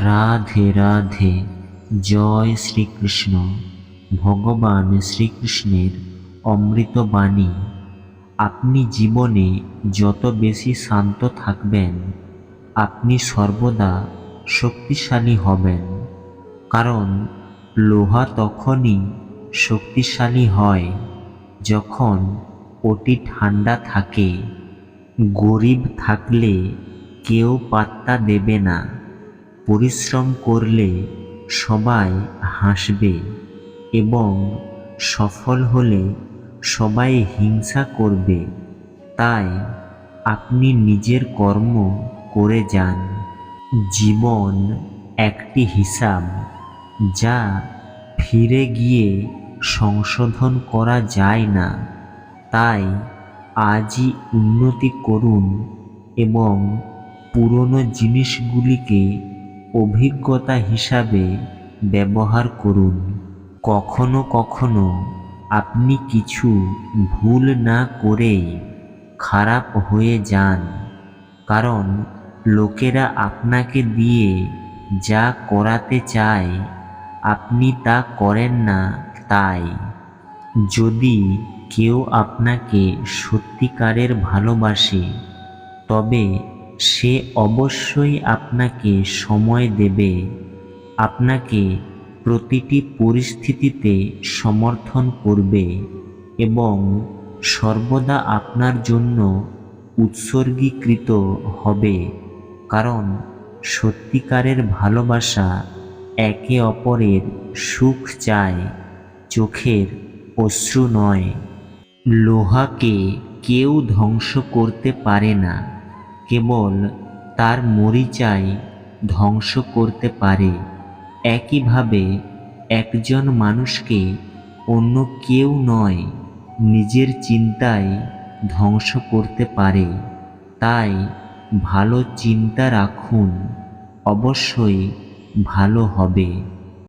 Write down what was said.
রাধে রাধে। জয় শ্রীকৃষ্ণ। ভগবান শ্রীকৃষ্ণের অমৃত বাণী। আপনি জীবনে যত বেশি শান্ত থাকবেন, আপনি সর্বদা শক্তিশালী হবেন। কারণ লোহা তখনই শক্তিশালী হয় যখন ওটি ঠান্ডা থাকে। গরিব থাকলে কেউ পাত্তা দেবে না, পরিশ্রম করলে সবাই হাসবে এবং সফল হলে সবাই হিংসা করবে। তাই আপনি নিজের কর্ম করে যান। জীবন একটি হিসাব, যা ফিরে গিয়ে সংশোধন করা যায় না। তাই আজই উন্নতি করুন এবং পুরনো জিনিসগুলিকে অভিজ্ঞতা হিসাবে ব্যবহার করুন। কখনো কখনো আপনি কিছু ভুল না করেই খারাপ হয়ে যান, কারণ লোকেরা আপনাকে দিয়ে যা করাতে চায় আপনি তা করেন না। তাই যদি কেউ আপনাকে সত্যিকারের ভালোবাসে, তবে সে অবশ্যই আপনাকে সময় দেবে, আপনাকে প্রতিটি পরিস্থিতিতে সমর্থন করবে এবং সর্বদা আপনার জন্য উৎসর্গীকৃত হবে। কারণ সত্যিকারের ভালোবাসা একে অপরের সুখ চায়, চোখের অশ্রু নয়। লোহাকে কেউ ধ্বংস করতে পারে না, কেবল তার মরিচাই ধ্বংস করতে পারে। একইভাবে একজন মানুষকে অন্য কেউ নয়, নিজের চিন্তাই ধ্বংস করতে পারে। তাই ভালো চিন্তা রাখুন, অবশ্যই ভালো হবে।